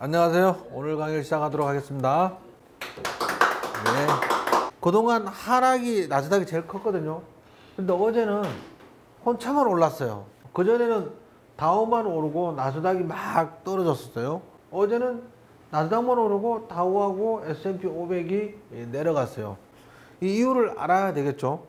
안녕하세요. 오늘 강의를 시작하도록 하겠습니다. 네. 그동안 하락이 나스닥이 제일 컸거든요. 근데 어제는 한참을 올랐어요. 그전에는 다우만 오르고 나스닥이 막 떨어졌었어요. 어제는 나스닥만 오르고 다우하고 S&P 500이 내려갔어요. 이 이유를 알아야 되겠죠.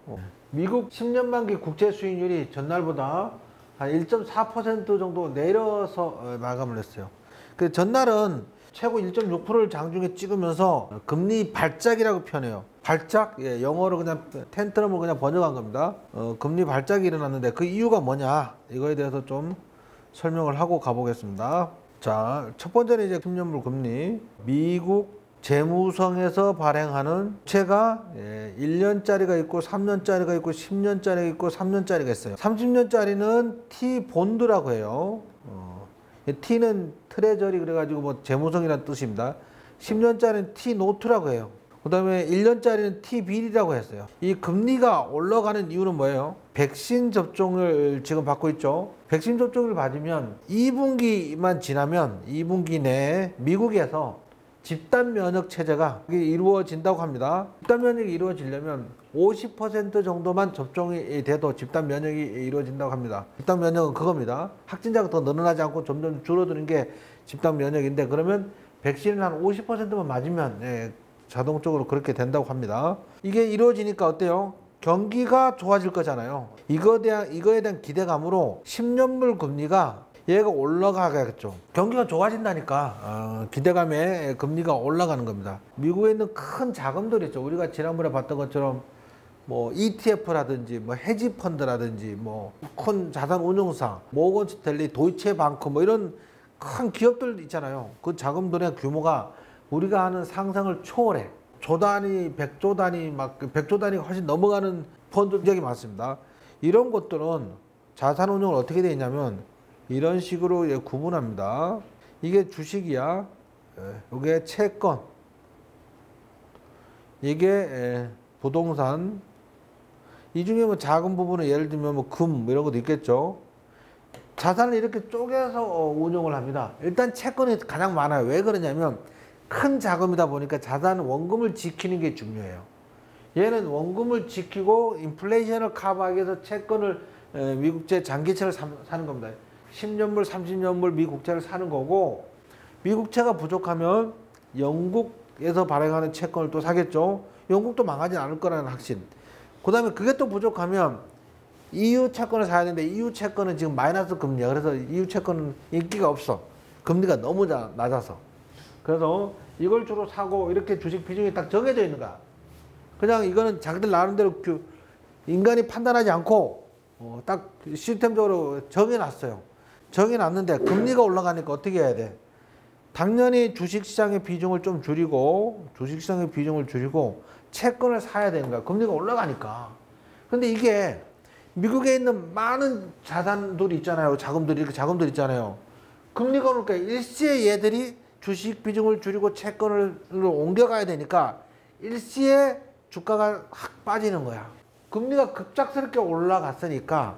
미국 10년 만기 국채 수익률이 전날보다 한 1.4% 정도 내려서 마감을 했어요. 그 전날은 최고 1.6%를 장중에 찍으면서 금리 발작이라고 표현해요. 발작? 예, 영어로 그냥 텐트럼을 그냥 번역한 겁니다. 금리 발작이 일어났는데 그 이유가 뭐냐? 이거에 대해서 좀 설명을 하고 가보겠습니다. 자, 첫 번째는 이제 10년물 금리. 미국 재무성에서 발행하는 국채가 1년짜리가 있고 3년짜리가 있고 10년짜리가 있고 3년짜리가 있어요. 30년짜리는 T본드라고 해요. T는 트레저리 그래가지고 뭐 재무성이라는 뜻입니다. 10년짜리는 T노트라고 해요. 그 다음에 1년짜리는 T빌이라고 했어요. 이 금리가 올라가는 이유는 뭐예요? 백신 접종을 지금 받고 있죠. 백신 접종을 받으면 2분기만 지나면 2분기 내에 미국에서 집단 면역 체제가 이루어진다고 합니다. 집단 면역이 이루어지려면 50% 정도만 접종이 돼도 집단 면역이 이루어진다고 합니다. 집단 면역은 그겁니다. 확진자가 더 늘어나지 않고 점점 줄어드는 게 집단 면역인데, 그러면 백신을 한 50%만 맞으면 자동적으로 그렇게 된다고 합니다. 이게 이루어지니까 어때요? 경기가 좋아질 거잖아요. 이거에 대한 기대감으로 10년물 금리가 얘가 올라가겠죠. 경기가 좋아진다니까 기대감에 금리가 올라가는 겁니다. 미국에 있는 큰 자금들이 있죠. 우리가 지난번에 봤던 것처럼 뭐 ETF라든지 뭐 헤지펀드라든지 뭐 큰 자산 운용사, 모건 스탠리, 도이체방크 뭐 이런 큰 기업들 있잖아요. 그 자금들의 규모가 우리가 하는 상상을 초월해. 조 단위, 100조 단위, 막 100조 단위가 훨씬 넘어가는 펀드들이 많습니다. 이런 것들은 자산 운용을 어떻게 되어 있냐면 이런 식으로 구분합니다. 이게 주식이야. 이게 채권. 이게 부동산. 이 중에 뭐 작은 부분은 예를 들면 뭐 금 이런 것도 있겠죠. 자산을 이렇게 쪼개서 운용을 합니다. 일단 채권이 가장 많아요. 왜 그러냐면 큰 자금이다 보니까 자산 원금을 지키는 게 중요해요. 얘는 원금을 지키고 인플레이션을 커버하기 위해서 채권을 미국제 장기채를 사는 겁니다. 10년물, 30년물 미국채를 사는 거고, 미국채가 부족하면 영국에서 발행하는 채권을 또 사겠죠. 영국도 망하지 않을 거라는 확신. 그 다음에 그게 또 부족하면 EU 채권을 사야 되는데 EU 채권은 지금 마이너스 금리야. 그래서 EU 채권은 인기가 없어. 금리가 너무 낮아서. 그래서 이걸 주로 사고 이렇게 주식 비중이 딱 정해져 있는 거야. 그냥 이거는 자기들 나름대로 인간이 판단하지 않고 딱 시스템적으로 정해놨어요. 정해놨는데 금리가 올라가니까 어떻게 해야 돼? 당연히 주식시장의 비중을 좀 줄이고 채권을 사야 되는 거야. 금리가 올라가니까. 근데 이게 미국에 있는 많은 자산들이 있잖아요. 이렇게 자금들 있잖아요. 금리가 오르니까 일시에 얘들이 주식 비중을 줄이고 채권을 옮겨가야 되니까 일시에 주가가 확 빠지는 거야. 금리가 급작스럽게 올라갔으니까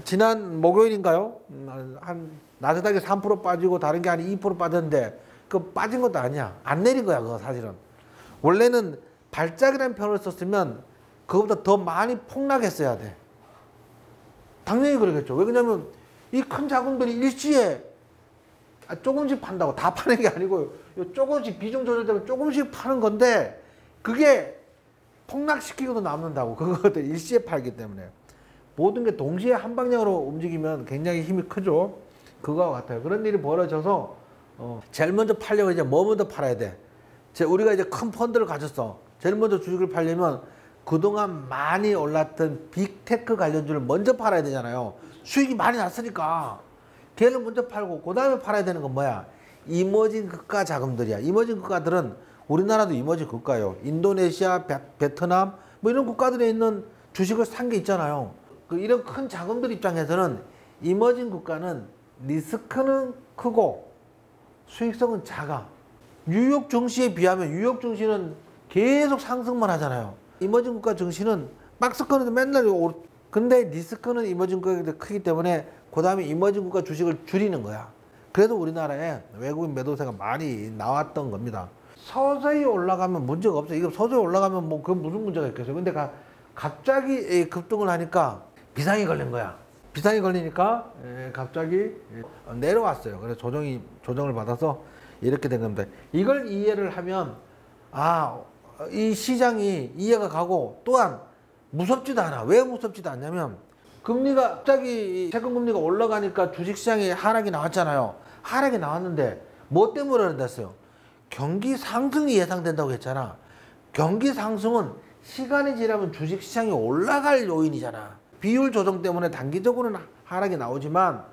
지난 목요일인가요? 한 나스닥이 3% 빠지고 다른 게 한 2% 빠졌는데 그 빠진 것도 아니야. 안 내린 거야, 그거 사실은. 원래는 발작이라는 표현을 썼으면 그거보다 더 많이 폭락했어야 돼. 당연히 그러겠죠. 왜 그러냐면 이 큰 자금들이 일시에 조금씩 판다고. 다 파는 게 아니고 조금씩 비중 조절되면 조금씩 파는 건데 그게 폭락시키고도 남는다고. 그것도 일시에 팔기 때문에. 모든 게 동시에 한 방향으로 움직이면 굉장히 힘이 크죠. 그거와 같아요. 그런 일이 벌어져서 제일 먼저 팔려고 이제 뭐 먼저 팔아야 돼? 우리가 이제 큰 펀드를 가졌어. 제일 먼저 주식을 팔려면 그동안 많이 올랐던 빅테크 관련주를 먼저 팔아야 되잖아요. 수익이 많이 났으니까 걔를 먼저 팔고 그 다음에 팔아야 되는 건 뭐야? 이머징 국가 자금들이야. 이머징 국가들은 우리나라도 이머징 국가예요. 인도네시아, 베트남 뭐 이런 국가들에 있는 주식을 산 게 있잖아요. 이런 큰 자금들 입장에서는 이머징 국가는 리스크는 크고 수익성은 작아. 뉴욕 증시에 비하면 뉴욕 증시는 계속 상승만 하잖아요. 이머징 국가 증시는 박스권에도 맨날 근데 리스크는 이머징 국가가 크기 때문에 그 다음에 이머징 국가 주식을 줄이는 거야. 그래서 우리나라에 외국인 매도세가 많이 나왔던 겁니다. 서서히 올라가면 문제가 없어요. 이거 서서히 올라가면 뭐 그건 무슨 문제가 있겠어요. 근데 갑자기 급등을 하니까 비상이 걸린 거야. 비상이 걸리니까 갑자기 내려왔어요. 그래서 조정을 받아서 이렇게 된 겁니다. 이걸 이해를 하면 이 시장이 이해가 가고, 또한 무섭지도 않아. 왜 무섭지도 않냐면, 금리가 갑자기 채권금리가 올라가니까 주식시장에 하락이 나왔잖아요. 하락이 나왔는데 뭐 때문에 그랬어요? 경기 상승이 예상된다고 했잖아. 경기 상승은 시간이 지나면 주식시장이 올라갈 요인이잖아. 비율 조정 때문에 단기적으로는 하락이 나오지만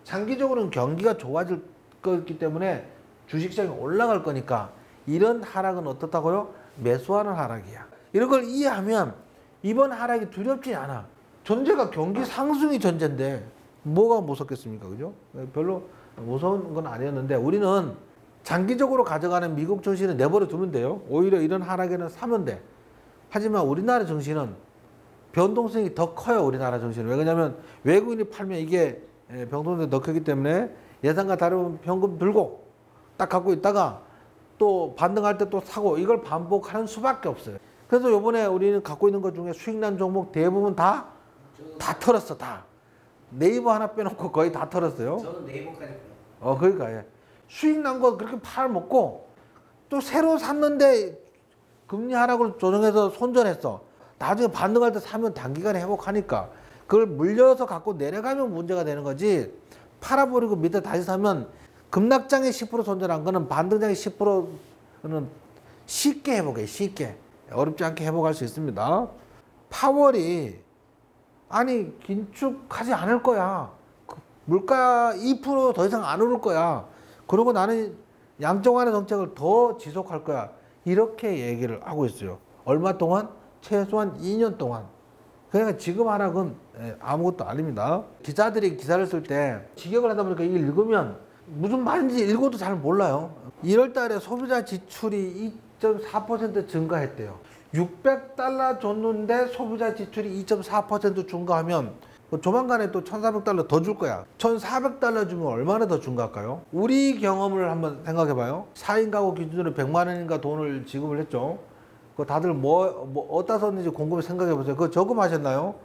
장기적으로는 경기가 좋아질 거기 때문에 주식시장이 올라갈 거니까, 이런 하락은 어떻다고요? 매수하는 하락이야. 이런 걸 이해하면 이번 하락이 두렵지 않아. 전제가 경기 상승이 전제인데 뭐가 무섭겠습니까? 그죠? 별로 무서운 건 아니었는데, 우리는 장기적으로 가져가는 미국 증시는 내버려 두면 돼요. 오히려 이런 하락에는 사면 돼. 하지만 우리나라 증시는 변동성이 더 커요. 우리나라 증시는. 왜 그러냐면 외국인이 팔면 이게 변동성이 더 크기 때문에 예상과 다른 현금 들고 딱 갖고 있다가 또 반등할 때 또 사고, 이걸 반복하는 수밖에 없어요. 그래서 요번에 우리는 갖고 있는 것 중에 수익 난 종목 대부분 다 털었어. 다. 네이버 하나 빼놓고 거의 다 털었어요. 저는 네이버까지. 그러니까 수익 난 거 그렇게 팔아먹고, 또 새로 샀는데 금리 하락을 조정해서 손절했어. 나중에 반등할 때 사면 단기간에 회복하니까 그걸 물려서 갖고 내려가면 문제가 되는 거지, 팔아버리고 밑에 다시 사면 급락장에 10% 손절한 거는 반등장에 10%는 쉽게 회복해. 쉽게. 어렵지 않게 회복할 수 있습니다. 파월이 긴축하지 않을 거야. 물가 2% 더 이상 안 오를 거야. 그리고 나는 양적 완화 정책을 더 지속할 거야. 이렇게 얘기를 하고 있어요. 얼마 동안? 최소한 2년 동안. 그러니까 지금 하락은 아무것도 아닙니다. 기자들이 기사를 쓸 때 직역을 하다 보니까 이걸 읽으면 무슨 말인지 읽어도 잘 몰라요. 1월 달에 소비자 지출이 2.4% 증가했대요. 600달러 줬는데 소비자 지출이 2.4% 증가하면 조만간에 또 1,400달러 더 줄 거야. 1,400달러 주면 얼마나 더 증가할까요? 우리 경험을 한번 생각해봐요. 4인 가구 기준으로 100만 원인가 돈을 지급을 했죠. 그 다들 뭐 어디다 썼는지 곰곰이 생각해보세요. 그거 저금하셨나요?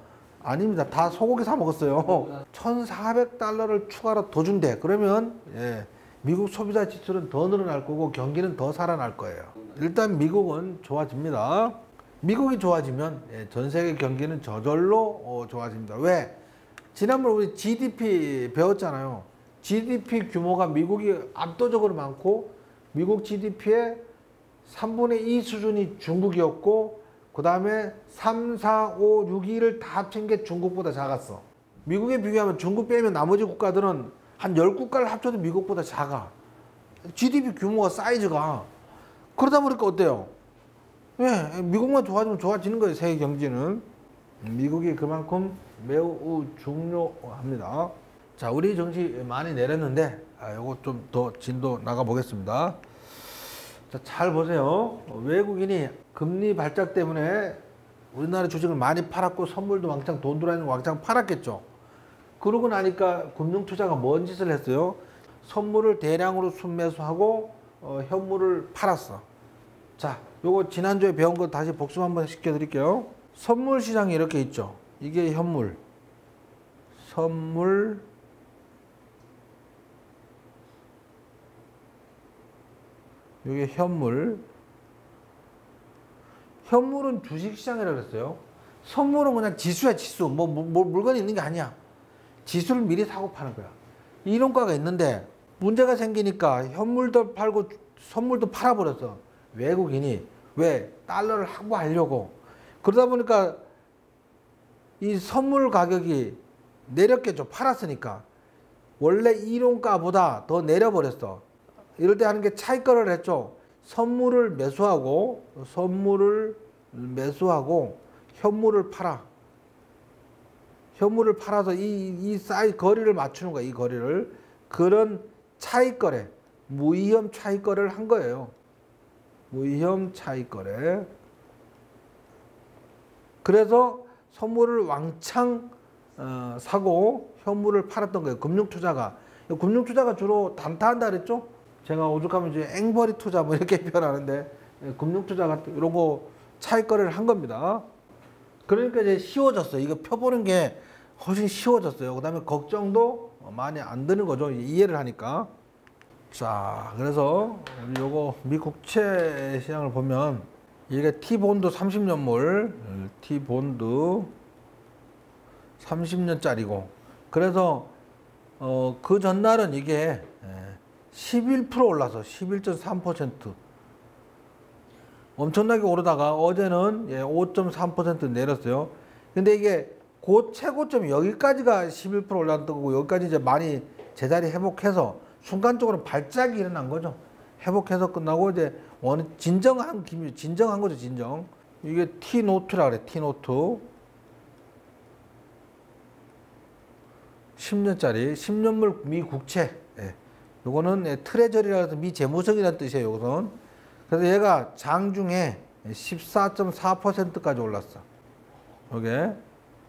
아닙니다. 다 소고기 사 먹었어요. 1,400달러를 추가로 더 준대. 그러면 미국 소비자 지출은 더 늘어날 거고 경기는 더 살아날 거예요. 일단 미국은 좋아집니다. 미국이 좋아지면 전 세계 경기는 저절로 좋아집니다. 왜? 지난번 우리 GDP 배웠잖아요. GDP 규모가 미국이 압도적으로 많고, 미국 GDP의 3분의 2 수준이 중국이었고, 그 다음에 3, 4, 5, 6, 2를 다 합친 게 중국보다 작았어. 미국에 비교하면 중국 빼면 나머지 국가들은 한 10국가를 합쳐도 미국보다 작아. GDP 규모가, 사이즈가. 그러다 보니까 어때요? 왜? 미국만 좋아지면 좋아지는 거예요. 세계 경제는. 미국이 그만큼 매우 중요합니다. 자, 우리 증시 많이 내렸는데 요거 좀 더 진도 나가 보겠습니다. 자, 잘 보세요. 외국인이 금리 발작 때문에 우리나라 주식을 많이 팔았고, 선물도 왕창, 돈 들어있는 거 왕창 팔았겠죠. 그러고 나니까 금융투자가 뭔 짓을 했어요? 선물을 대량으로 순매수하고 현물을 팔았어. 자, 요거 지난주에 배운 거 다시 복습 한번 시켜드릴게요. 선물 시장이 이렇게 있죠. 이게 현물. 선물. 이게 현물. 현물은 주식시장이라고 그랬어요. 선물은 그냥 지수야, 지수. 뭐 물건이 있는 게 아니야. 지수를 미리 사고 파는 거야. 이론가가 있는데 문제가 생기니까 현물도 팔고 선물도 팔아버렸어. 외국인이. 왜? 달러를 확보하려고. 그러다 보니까 이 선물 가격이 내렸겠죠. 팔았으니까. 원래 이론가보다 더 내려버렸어. 이럴 때 하는 게 차익거래를 했죠. 선물을 매수하고 현물을 팔아. 현물을 팔아서 이 사이 거리를 맞추는 거야. 이 거리를. 그런 차익거래, 무위험 차익거래를 한 거예요. 무위험 차익거래. 그래서 선물을 왕창 사고 현물을 팔았던 거예요. 금융투자가. 금융투자가 주로 단타한다 그랬죠? 제가 오죽하면 이제 앵벌이 투자 뭐 이렇게 표현하는데 금융투자 같은 이런 거 차익거래를 한 겁니다. 그러니까 이제 쉬워졌어요. 이거 펴보는 게 훨씬 쉬워졌어요. 그 다음에 걱정도 많이 안 드는 거죠. 이해를 하니까. 자, 그래서 우리 요거 미국채 시장을 보면 이게 T본드 30년물, T본드 30년짜리고, 그래서 그 전날은 이게 11% 올라서 11.3% 엄청나게 오르다가 어제는 5.3% 내렸어요. 근데 이게 그 최고점 여기까지가 11% 올랐던 거고, 여기까지 이제 많이 제자리 회복해서 순간적으로 발작이 일어난 거죠. 회복해서 끝나고 이제 진정한 거죠, 진정. 이게 T노트라 그래, T노트. 10년짜리, 10년물 미국채. 요거는 트레저리라 해서 미재무석이라는 뜻이에요, 요것은. 그래서 얘가 장중에 14.4%까지 올랐어. 요게.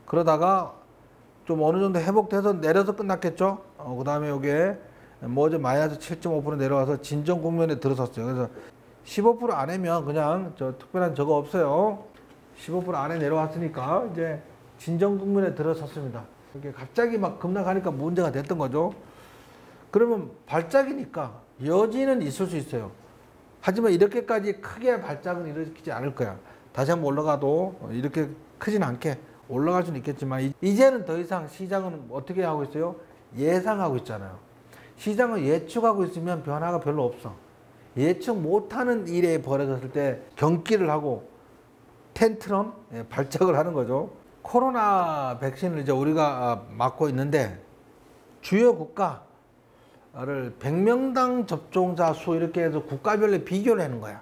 그러다가 좀 어느 정도 회복돼서 내려서 끝났겠죠. 그 다음에 요게 뭐 어제 마이너스 7.5% 내려와서 진정 국면에 들어섰어요. 그래서 15% 안에면 그냥 특별한 저거 없어요. 15% 안에 내려왔으니까 이제 진정 국면에 들어섰습니다. 이렇게 갑자기 막 급락하니까 문제가 됐던 거죠. 그러면 발작이니까 여지는 있을 수 있어요. 하지만 이렇게까지 크게 발작은 일으키지 않을 거야. 다시 한번 올라가도 이렇게 크진 않게 올라갈 수는 있겠지만, 이제는 더 이상 시장은 어떻게 하고 있어요? 예상하고 있잖아요. 시장을 예측하고 있으면 변화가 별로 없어. 예측 못하는 일에 벌어졌을 때 경기를 하고 텐트럼 발작을 하는 거죠. 코로나 백신을 이제 우리가 맞고 있는데 주요 국가를 100명당 접종자 수 이렇게 해서 국가별로 비교를 하는 거야.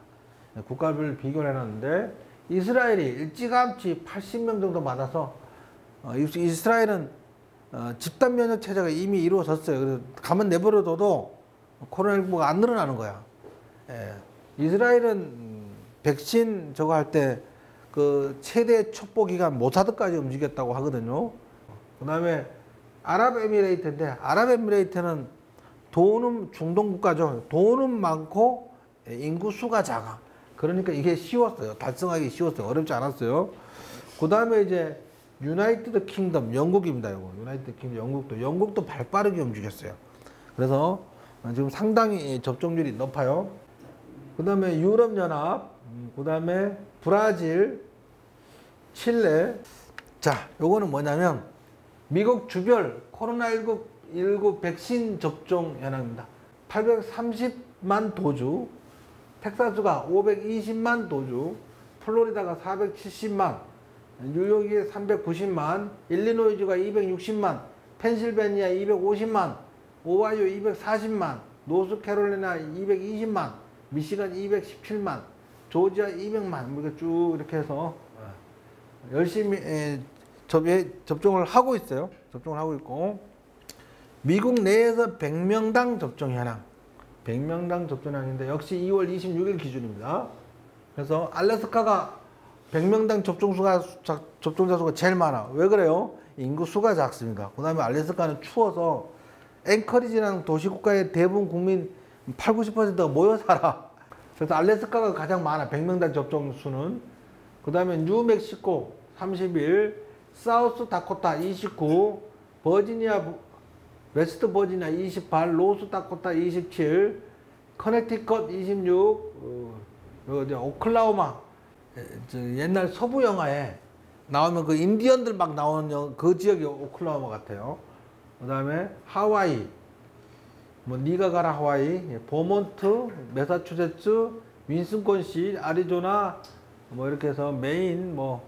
국가별로 비교를 해놨는데 이스라엘이 일찌감치 80명 정도 맞아서 이스라엘은 집단 면역 체제가 이미 이루어졌어요. 그래서 가만 내버려둬도 코로나19가 안 늘어나는 거야. 이스라엘은 백신 저거 할 때 그 최대 촉보 기간 모사드까지 움직였다고 하거든요. 그 다음에 아랍에미레이트인데, 아랍에미레이트는 돈은 중동 국가죠. 돈은 많고 인구 수가 작아. 그러니까 이게 쉬웠어요. 달성하기 쉬웠어요. 어렵지 않았어요. 그 다음에 이제 유나이티드 킹덤, 영국입니다. 이거 유나이티드 킹덤, 영국도 발빠르게 움직였어요. 그래서 지금 상당히 접종률이 높아요. 그 다음에 유럽연합, 그 다음에 브라질, 칠레. 자, 요거는 뭐냐면 미국 주별 코로나19 백신 접종 현황입니다. 830만 도주, 텍사스가 520만 도주, 플로리다가 470만, 뉴욕이 390만, 일리노이주가 260만, 펜실베니아 250만, 오하이오 240만, 노스캐롤라이나 220만, 미시간 217만, 조지아 200만, 이렇게 쭉 이렇게 해서 열심히 접종을 하고 있어요. 접종을 하고 있고, 미국 내에서 100명당 접종 현황, 100명당 접종 현황인데 역시 2월 26일 기준입니다. 그래서 알래스카가 100명당 접종자 수가 제일 많아. 왜 그래요? 인구 수가 작습니다. 그 다음에 알래스카는 추워서 앵커리지라는 도시국가의 대부분 국민 80~90%가 모여 살아. 그래서 알래스카가 가장 많아. 100명당 접종 수는. 그 다음에 뉴멕시코 31, 사우스 다코타 29, 버지니아, 웨스트 버지니아 28, 노스 다코타 27, 커네티컷 26, 오클라호마, 옛날 서부 영화에 나오면 그 인디언들 막 나오는 그 지역이 오클라호마 같아요. 그 다음에 하와이, 뭐 니가 가라 하와이, 버몬트, 매사추세츠, 윈스콘신, 아리조나, 뭐 이렇게 해서 메인, 뭐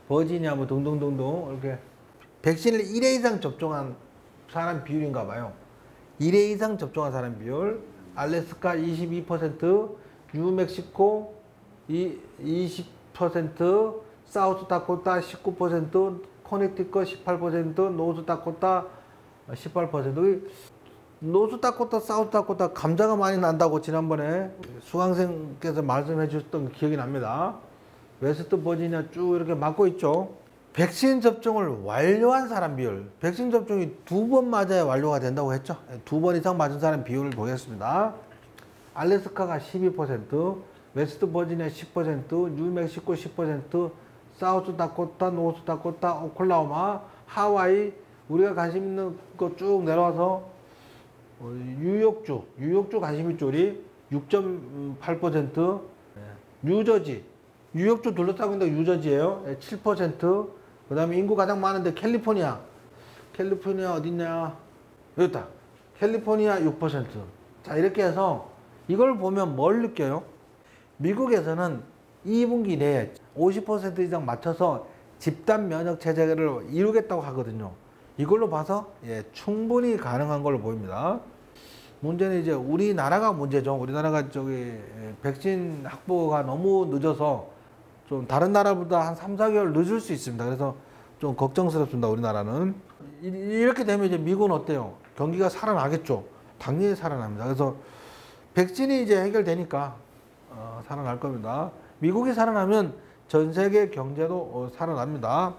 버지니아 뭐 등등등등 이렇게 백신을 1회 이상 접종한 사람 비율인가 봐요. 1회 이상 접종한 사람 비율. 알래스카 22%, 뉴멕시코 20%, 사우스 다코타 19%, 커네티컷 18%, 노스 다코타 18%. 노스 다코타, 사우스 다코타 감자가 많이 난다고 지난번에 수강생께서 말씀해 주셨던 기억이 납니다. 웨스트 버지니아 쭉 이렇게 막고 있죠. 백신 접종을 완료한 사람 비율. 백신 접종이 2번 맞아야 완료가 된다고 했죠. 2번 이상 맞은 사람 비율을 보겠습니다. 알래스카가 12%, 웨스트 버지니아 10%, 뉴멕시코 10%, 사우스 다코타, 노스 다코타, 오클라호마, 하와이, 우리가 관심 있는 거 쭉 내려와서 뉴욕주 관심 있죠. 우리 6.8%, 뉴저지, 뉴욕주 둘러싸고 있는 데 뉴저지예요. 7%. 그 다음에 인구 가장 많은데 캘리포니아 어딨냐? 여기 있다. 캘리포니아 6%. 자, 이렇게 해서 이걸 보면 뭘 느껴요? 미국에서는 2분기 내에 50% 이상 맞춰서 집단 면역 체제를 이루겠다고 하거든요. 이걸로 봐서 충분히 가능한 걸로 보입니다. 문제는 이제 우리나라가 문제죠. 우리나라가 백신 확보가 너무 늦어서 좀 다른 나라보다 한 3, 4개월 늦을 수 있습니다. 그래서 좀 걱정스럽습니다. 우리나라는. 이렇게 되면 이제 미국은 어때요? 경기가 살아나겠죠. 당연히 살아납니다. 그래서 백신이 이제 해결되니까 살아날 겁니다. 미국이 살아나면 전 세계 경제도 살아납니다.